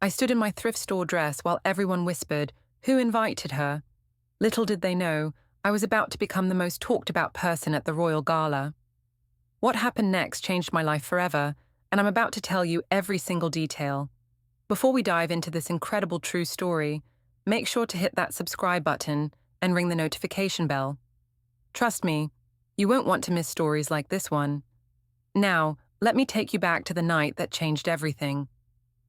I stood in my thrift store dress while everyone whispered, "Who invited her?" Little did they know, I was about to become the most talked about person at the Royal Gala. What happened next changed my life forever, and I'm about to tell you every single detail. Before we dive into this incredible true story, make sure to hit that subscribe button and ring the notification bell. Trust me, you won't want to miss stories like this one. Now, let me take you back to the night that changed everything.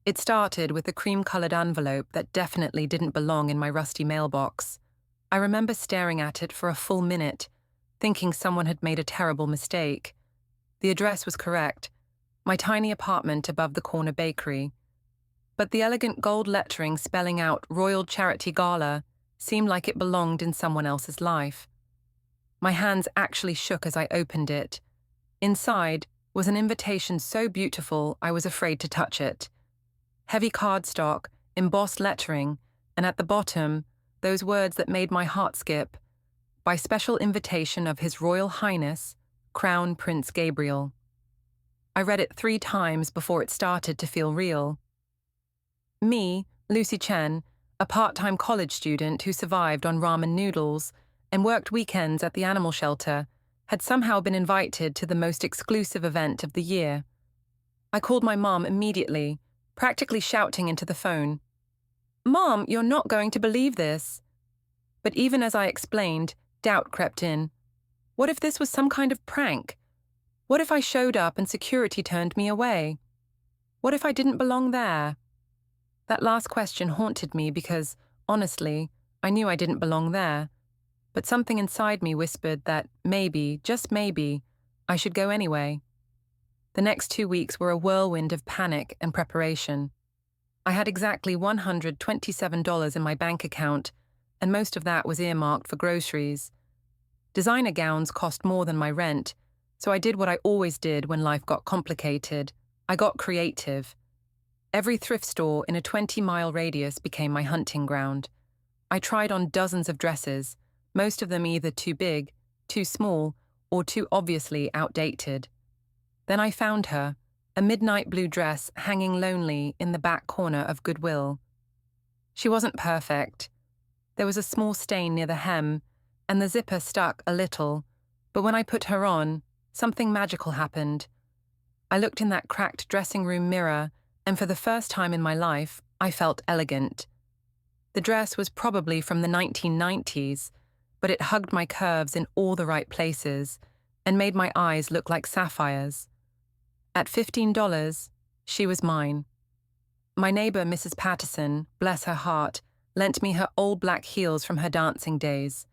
It started with a cream-colored envelope that definitely didn't belong in my rusty mailbox. I remember staring at it for a full minute, thinking someone had made a terrible mistake. The address was correct, my tiny apartment above the corner bakery. But the elegant gold lettering spelling out Royal Charity Gala seemed like it belonged in someone else's life. My hands actually shook as I opened it. Inside was an invitation so beautiful I was afraid to touch it. Heavy cardstock, embossed lettering, and at the bottom, those words that made my heart skip. By special invitation of His Royal Highness, Crown Prince Gabriel. I read it 3 times before it started to feel real. Me, Lucy Chen, a part-time college student who survived on ramen noodles and worked weekends at the animal shelter, had somehow been invited to the most exclusive event of the year. I called my mom immediately, practically shouting into the phone, "Mom, you're not going to believe this." But even as I explained, doubt crept in. What if this was some kind of prank? What if I showed up and security turned me away? What if I didn't belong there? That last question haunted me because, honestly, I knew I didn't belong there. But something inside me whispered that maybe, just maybe, I should go anyway. The next 2 weeks were a whirlwind of panic and preparation. I had exactly $127 in my bank account, and most of that was earmarked for groceries. Designer gowns cost more than my rent, so I did what I always did when life got complicated. I got creative. Every thrift store in a 20-mile radius became my hunting ground. I tried on dozens of dresses, most of them either too big, too small, or too obviously outdated. Then I found her, a midnight blue dress hanging lonely in the back corner of Goodwill. She wasn't perfect. There was a small stain near the hem, and the zipper stuck a little, but when I put her on, something magical happened. I looked in that cracked dressing room mirror, and for the first time in my life, I felt elegant. The dress was probably from the 1990s, but it hugged my curves in all the right places and made my eyes look like sapphires. At $15, she was mine. My neighbor, Mrs. Patterson, bless her heart, lent me her old black heels from her dancing days.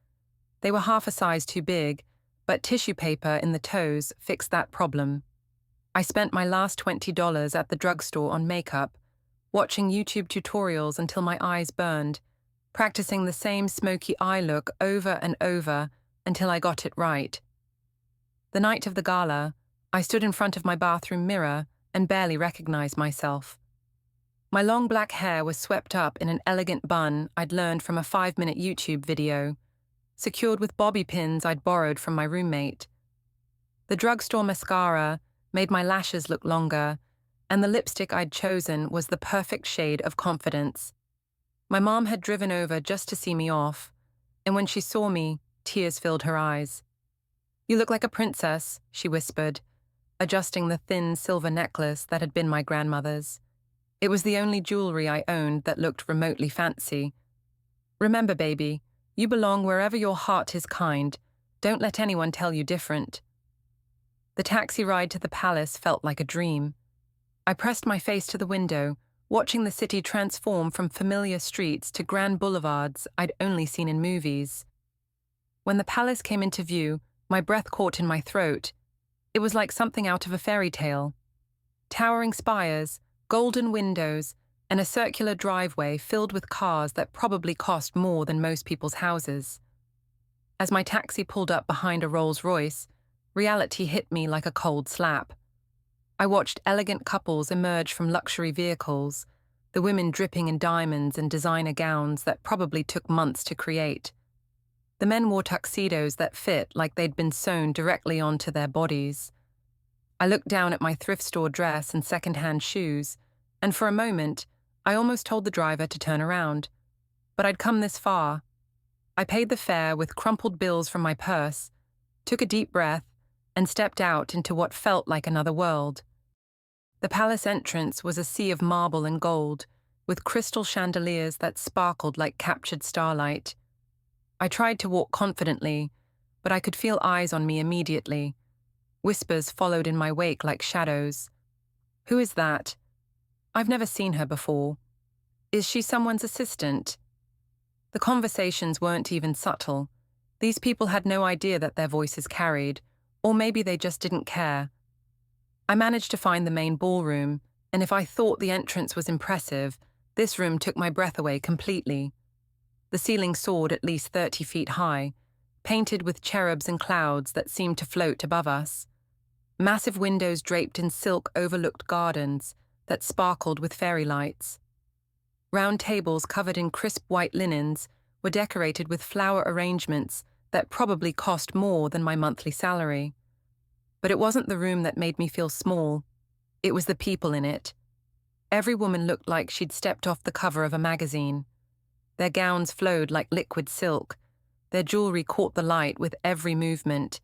They were half a size too big, but tissue paper in the toes fixed that problem. I spent my last $20 at the drugstore on makeup, watching YouTube tutorials until my eyes burned, practicing the same smoky eye look over and over until I got it right. The night of the gala, I stood in front of my bathroom mirror and barely recognized myself. My long black hair was swept up in an elegant bun I'd learned from a 5-minute YouTube video, secured with bobby pins I'd borrowed from my roommate. The drugstore mascara made my lashes look longer, and the lipstick I'd chosen was the perfect shade of confidence. My mom had driven over just to see me off, and when she saw me, tears filled her eyes. "You look like a princess," she whispered, adjusting the thin silver necklace that had been my grandmother's. It was the only jewelry I owned that looked remotely fancy. "Remember, baby, you belong wherever your heart is kind. Don't let anyone tell you different." The taxi ride to the palace felt like a dream. I pressed my face to the window, watching the city transform from familiar streets to grand boulevards I'd only seen in movies. When the palace came into view, my breath caught in my throat. It was like something out of a fairy tale. Towering spires, golden windows, and a circular driveway filled with cars that probably cost more than most people's houses. As my taxi pulled up behind a Rolls-Royce, reality hit me like a cold slap. I watched elegant couples emerge from luxury vehicles, the women dripping in diamonds and designer gowns that probably took months to create. The men wore tuxedos that fit like they'd been sewn directly onto their bodies. I looked down at my thrift store dress and second-hand shoes, and for a moment, I almost told the driver to turn around, but I'd come this far. I paid the fare with crumpled bills from my purse, took a deep breath, and stepped out into what felt like another world. The palace entrance was a sea of marble and gold, with crystal chandeliers that sparkled like captured starlight. I tried to walk confidently, but I could feel eyes on me immediately. Whispers followed in my wake like shadows. Who is that? I've never seen her before. Is she someone's assistant? The conversations weren't even subtle. These people had no idea that their voices carried, or maybe they just didn't care. I managed to find the main ballroom, and if I thought the entrance was impressive, this room took my breath away completely. The ceiling soared at least 30 feet high, painted with cherubs and clouds that seemed to float above us. Massive windows draped in silk overlooked gardens that sparkled with fairy lights. Round tables covered in crisp white linens were decorated with flower arrangements that probably cost more than my monthly salary. But it wasn't the room that made me feel small. It was the people in it. Every woman looked like she'd stepped off the cover of a magazine. Their gowns flowed like liquid silk. Their jewelry caught the light with every movement,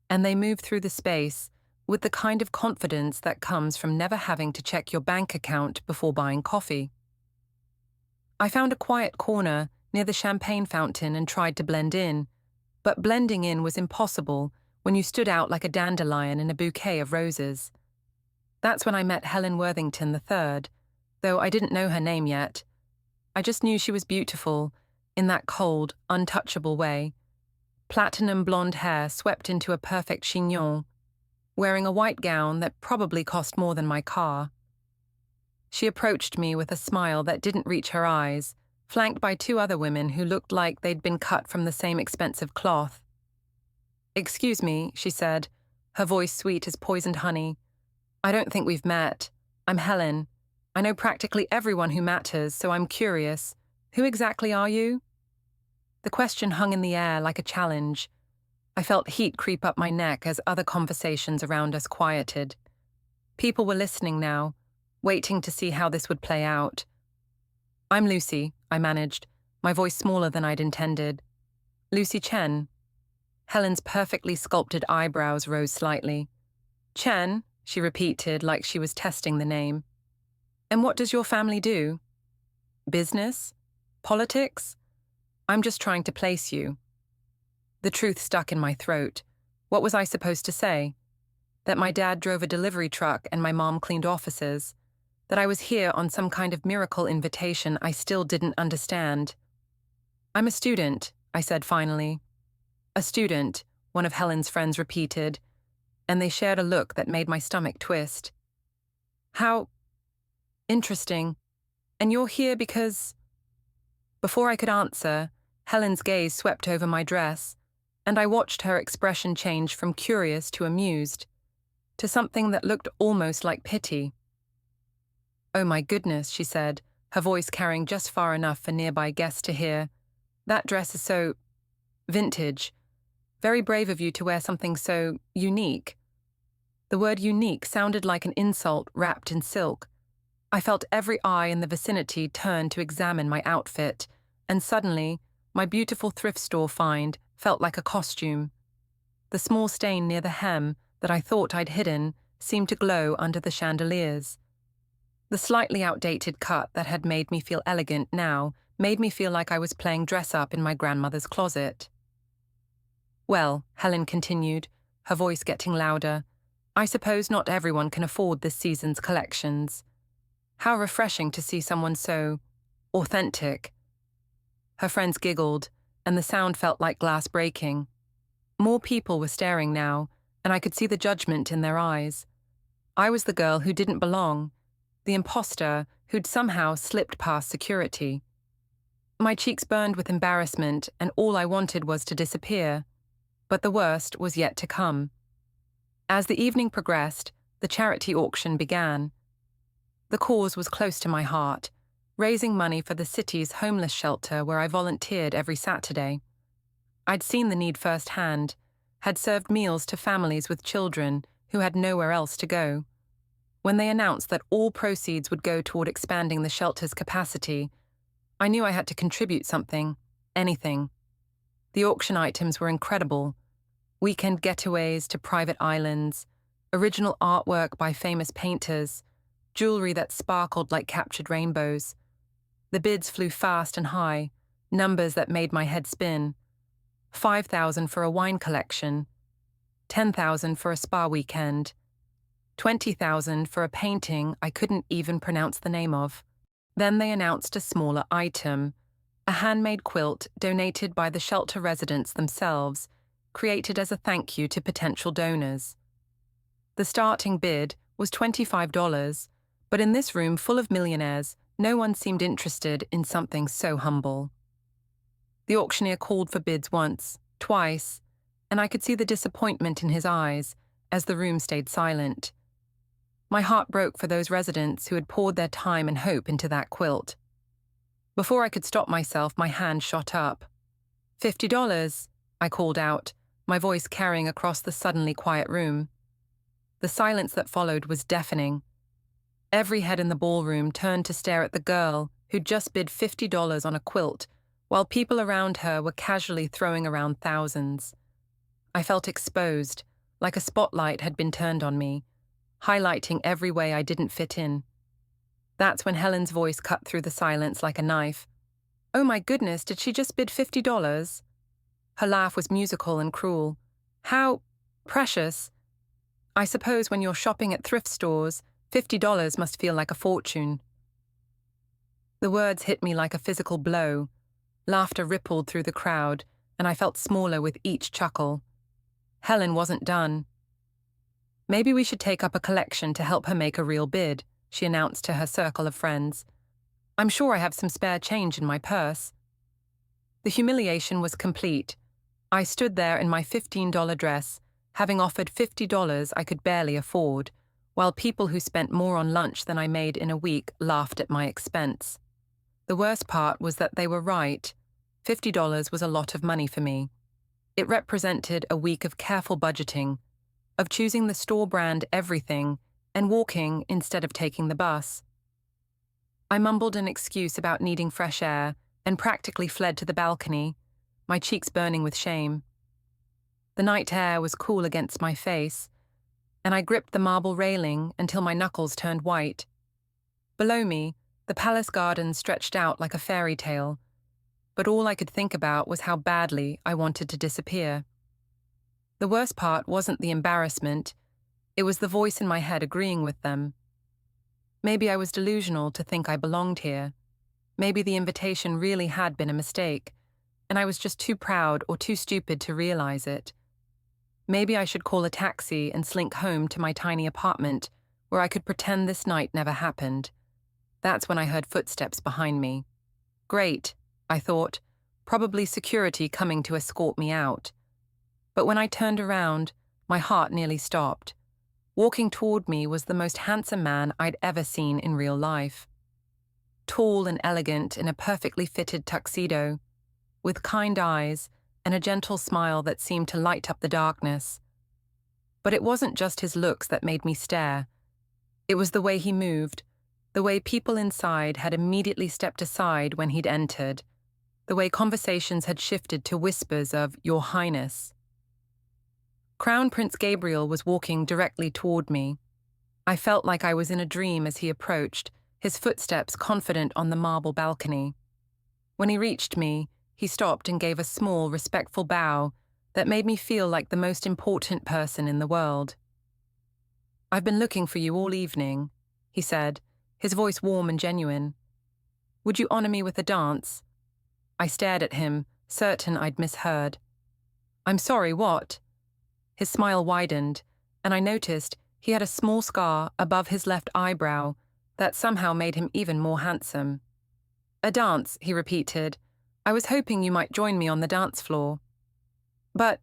and they moved through the space with the kind of confidence that comes from never having to check your bank account before buying coffee. I found a quiet corner near the champagne fountain and tried to blend in, but blending in was impossible when you stood out like a dandelion in a bouquet of roses. That's when I met Helen Worthington III, though I didn't know her name yet. I just knew she was beautiful, in that cold, untouchable way. Platinum blonde hair swept into a perfect chignon, wearing a white gown that probably cost more than my car. She approached me with a smile that didn't reach her eyes, flanked by two other women who looked like they'd been cut from the same expensive cloth. "Excuse me," she said, her voice sweet as poisoned honey. "I don't think we've met. I'm Helen. I know practically everyone who matters, so I'm curious. Who exactly are you?" The question hung in the air like a challenge. I felt heat creep up my neck as other conversations around us quieted. People were listening now, waiting to see how this would play out. "I'm Lucy," I managed, my voice smaller than I'd intended. "Lucy Chen." Helen's perfectly sculpted eyebrows rose slightly. "Chen," she repeated like she was testing the name. "And what does your family do? Business? Politics? I'm just trying to place you." The truth stuck in my throat. What was I supposed to say? That my dad drove a delivery truck and my mom cleaned offices? That I was here on some kind of miracle invitation I still didn't understand? "I'm a student," I said finally. "A student," one of Helen's friends repeated, and they shared a look that made my stomach twist. "How interesting. And you're here because—" Before I could answer, Helen's gaze swept over my dress, and I watched her expression change from curious to amused, to something that looked almost like pity. "Oh my goodness," she said, her voice carrying just far enough for nearby guests to hear. "That dress is so vintage. Very brave of you to wear something so unique." The word unique sounded like an insult wrapped in silk. I felt every eye in the vicinity turn to examine my outfit, and suddenly, my beautiful thrift store find felt like a costume. The small stain near the hem that I thought I'd hidden seemed to glow under the chandeliers. The slightly outdated cut that had made me feel elegant now made me feel like I was playing dress-up in my grandmother's closet. "Well," Helen continued, her voice getting louder, "I suppose not everyone can afford this season's collections. How refreshing to see someone so authentic." Her friends giggled, and the sound felt like glass breaking. More people were staring now, and I could see the judgment in their eyes. I was the girl who didn't belong, the imposter who'd somehow slipped past security. My cheeks burned with embarrassment, and all I wanted was to disappear. But the worst was yet to come. As the evening progressed, the charity auction began. The cause was close to my heart, raising money for the city's homeless shelter where I volunteered every Saturday. I'd seen the need firsthand, had served meals to families with children who had nowhere else to go. When they announced that all proceeds would go toward expanding the shelter's capacity, I knew I had to contribute something, anything. The auction items were incredible. Weekend getaways to private islands, original artwork by famous painters, jewelry that sparkled like captured rainbows. The bids flew fast and high, numbers that made my head spin. 5,000 for a wine collection, 10,000 for a spa weekend, 20,000 for a painting I couldn't even pronounce the name of. Then they announced a smaller item, a handmade quilt donated by the shelter residents themselves, created as a thank you to potential donors. The starting bid was $25, but in this room full of millionaires, no one seemed interested in something so humble. The auctioneer called for bids once, twice, and I could see the disappointment in his eyes as the room stayed silent. My heart broke for those residents who had poured their time and hope into that quilt. Before I could stop myself, my hand shot up. $50, I called out, my voice carrying across the suddenly quiet room. The silence that followed was deafening. Every head in the ballroom turned to stare at the girl who'd just bid $50 on a quilt, while people around her were casually throwing around thousands. I felt exposed, like a spotlight had been turned on me, highlighting every way I didn't fit in. That's when Helen's voice cut through the silence like a knife. Oh my goodness, did she just bid $50? Her laugh was musical and cruel. How precious. I suppose when you're shopping at thrift stores, $50 must feel like a fortune. The words hit me like a physical blow. Laughter rippled through the crowd, and I felt smaller with each chuckle. Helen wasn't done. Maybe we should take up a collection to help her make a real bid, she announced to her circle of friends. I'm sure I have some spare change in my purse. The humiliation was complete. I stood there in my $15 dress, having offered $50 I could barely afford, while people who spent more on lunch than I made in a week laughed at my expense. The worst part was that they were right. $50 was a lot of money for me. It represented a week of careful budgeting, of choosing the store brand everything and walking instead of taking the bus. I mumbled an excuse about needing fresh air and practically fled to the balcony, my cheeks burning with shame. The night air was cool against my face, and I gripped the marble railing until my knuckles turned white. Below me, the palace garden stretched out like a fairy tale, but all I could think about was how badly I wanted to disappear. The worst part wasn't the embarrassment, it was the voice in my head agreeing with them. Maybe I was delusional to think I belonged here. Maybe the invitation really had been a mistake, and I was just too proud or too stupid to realize it. Maybe I should call a taxi and slink home to my tiny apartment, where I could pretend this night never happened. That's when I heard footsteps behind me. Great, I thought, probably security coming to escort me out. But when I turned around, my heart nearly stopped. Walking toward me was the most handsome man I'd ever seen in real life. Tall and elegant in a perfectly fitted tuxedo, with kind eyes and a gentle smile that seemed to light up the darkness. But it wasn't just his looks that made me stare. It was the way he moved, the way people inside had immediately stepped aside when he'd entered, the way conversations had shifted to whispers of "Your Highness." Crown Prince Gabriel was walking directly toward me. I felt like I was in a dream as he approached, his footsteps confident on the marble balcony. When he reached me, he stopped and gave a small, respectful bow that made me feel like the most important person in the world. "I've been looking for you all evening," he said, his voice warm and genuine. "Would you honor me with a dance?" I stared at him, certain I'd misheard. "I'm sorry, what?" His smile widened, and I noticed he had a small scar above his left eyebrow that somehow made him even more handsome. "A dance," he repeated. "I was hoping you might join me on the dance floor." But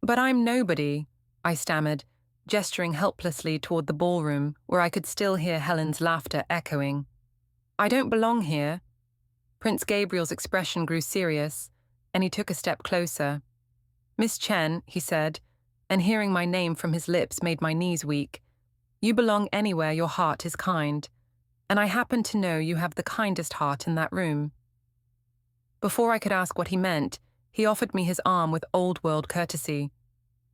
I'm nobody," I stammered, gesturing helplessly toward the ballroom where I could still hear Helen's laughter echoing. "I don't belong here." Prince Gabriel's expression grew serious, and he took a step closer. "Miss Chen," he said, and hearing my name from his lips made my knees weak. You belong anywhere your heart is kind, and I happen to know you have the kindest heart in that room." Before I could ask what he meant, he offered me his arm with old-world courtesy.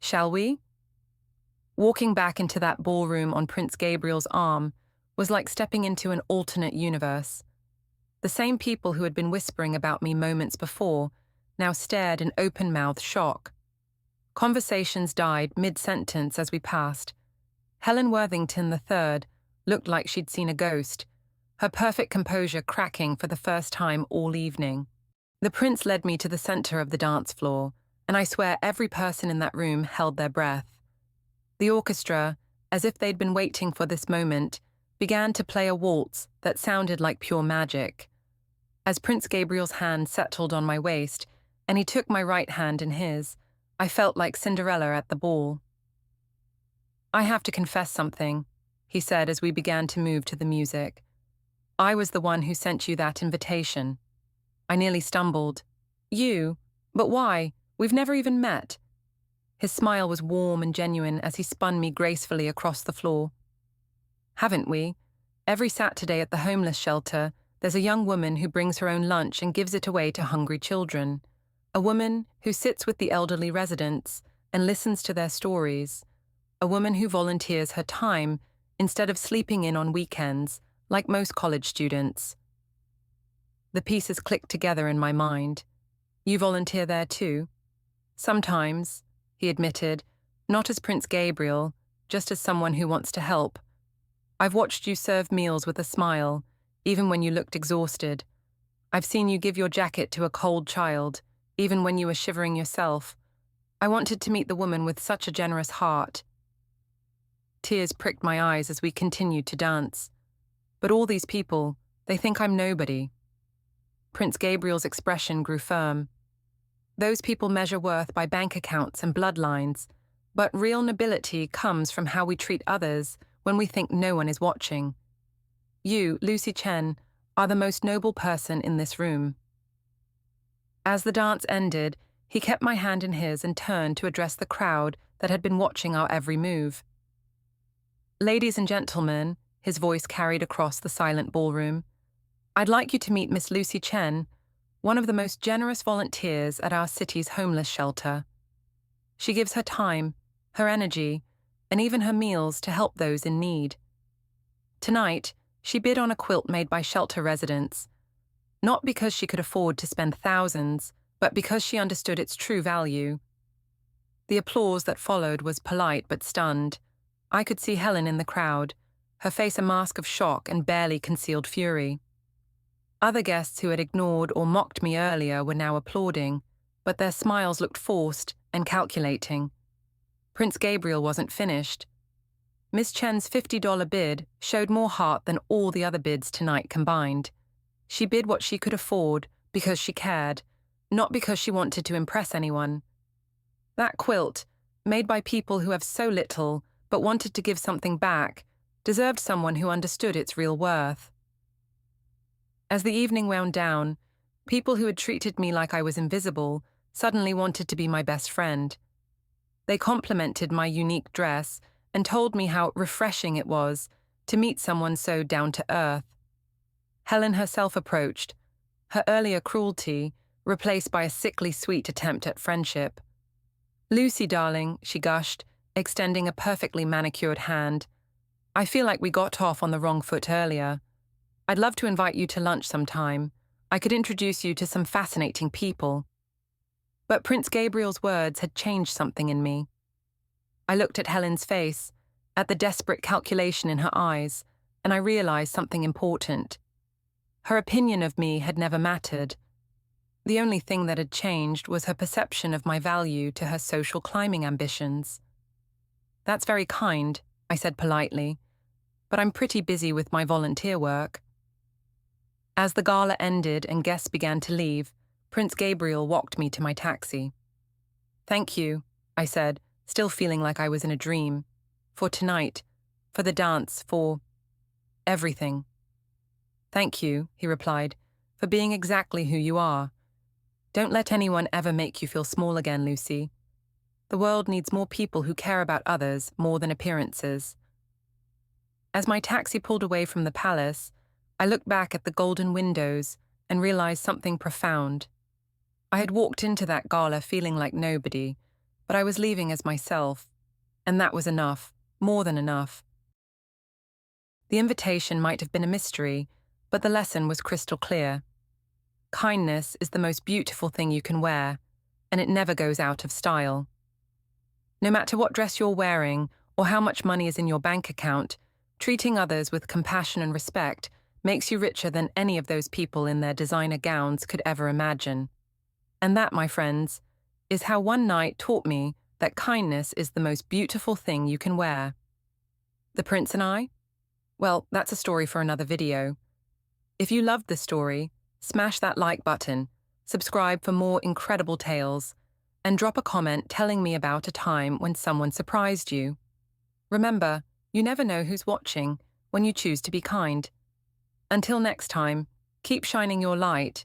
"Shall we?" Walking back into that ballroom on Prince Gabriel's arm was like stepping into an alternate universe. The same people who had been whispering about me moments before now stared in open-mouthed shock. Conversations died mid-sentence as we passed. Helen Worthington III looked like she'd seen a ghost, her perfect composure cracking for the first time all evening. The prince led me to the center of the dance floor, and I swear every person in that room held their breath. The orchestra, as if they'd been waiting for this moment, began to play a waltz that sounded like pure magic. As Prince Gabriel's hand settled on my waist, and he took my right hand in his, I felt like Cinderella at the ball. "I have to confess something," he said as we began to move to the music. "I was the one who sent you that invitation." I nearly stumbled. "You? But why? We've never even met." His smile was warm and genuine as he spun me gracefully across the floor. "Haven't we? Every Saturday at the homeless shelter, there's a young woman who brings her own lunch and gives it away to hungry children. A woman who sits with the elderly residents and listens to their stories. A woman who volunteers her time instead of sleeping in on weekends, like most college students." The pieces clicked together in my mind. "You volunteer there too?" "Sometimes," he admitted, "not as Prince Gabriel, just as someone who wants to help. I've watched you serve meals with a smile, even when you looked exhausted. I've seen you give your jacket to a cold child, even when you were shivering yourself. I wanted to meet the woman with such a generous heart." Tears pricked my eyes as we continued to dance. "But all these people, they think I'm nobody." Prince Gabriel's expression grew firm. "Those people measure worth by bank accounts and bloodlines, but real nobility comes from how we treat others when we think no one is watching. You, Lucy Chen, are the most noble person in this room." As the dance ended, he kept my hand in his and turned to address the crowd that had been watching our every move. "Ladies and gentlemen," his voice carried across the silent ballroom, "I'd like you to meet Miss Lucy Chen, one of the most generous volunteers at our city's homeless shelter. She gives her time, her energy, and even her meals to help those in need. Tonight, she bid on a quilt made by shelter residents, not because she could afford to spend thousands, but because she understood its true value." The applause that followed was polite but stunned. I could see Helen in the crowd, her face a mask of shock and barely concealed fury. Other guests who had ignored or mocked me earlier were now applauding, but their smiles looked forced and calculating. Prince Gabriel wasn't finished. Miss Chen's $50 bid showed more heart than all the other bids tonight combined. She bid what she could afford because she cared, not because she wanted to impress anyone. That quilt, made by people who have so little but wanted to give something back, deserved someone who understood its real worth. As the evening wound down, people who had treated me like I was invisible suddenly wanted to be my best friend. They complimented my unique dress and told me how refreshing it was to meet someone so down to earth. Helen herself approached, her earlier cruelty replaced by a sickly sweet attempt at friendship. "Lucy, darling," she gushed, extending a perfectly manicured hand. "I feel like we got off on the wrong foot earlier. I'd love to invite you to lunch sometime. I could introduce you to some fascinating people." But Prince Gabriel's words had changed something in me. I looked at Helen's face, at the desperate calculation in her eyes, and I realized something important. Her opinion of me had never mattered. The only thing that had changed was her perception of my value to her social climbing ambitions. "That's very kind," I said politely, "but I'm pretty busy with my volunteer work." As the gala ended and guests began to leave, Prince Gabriel walked me to my taxi. "Thank you," I said, still feeling like I was in a dream. "For tonight, for the dance, for everything." "Thank you," he replied, "for being exactly who you are. Don't let anyone ever make you feel small again, Lucy. The world needs more people who care about others more than appearances." As my taxi pulled away from the palace, I looked back at the golden windows and realized something profound. I had walked into that gala feeling like nobody, but I was leaving as myself, and that was enough, more than enough. The invitation might have been a mystery, but the lesson was crystal clear. Kindness is the most beautiful thing you can wear, and it never goes out of style. No matter what dress you're wearing or how much money is in your bank account, treating others with compassion and respect makes you richer than any of those people in their designer gowns could ever imagine. And that, my friends, is how one night taught me that kindness is the most beautiful thing you can wear. The Prince and I? Well, that's a story for another video. If you loved this story, smash that like button, subscribe for more incredible tales, and drop a comment telling me about a time when someone surprised you. Remember, you never know who's watching when you choose to be kind. Until next time, keep shining your light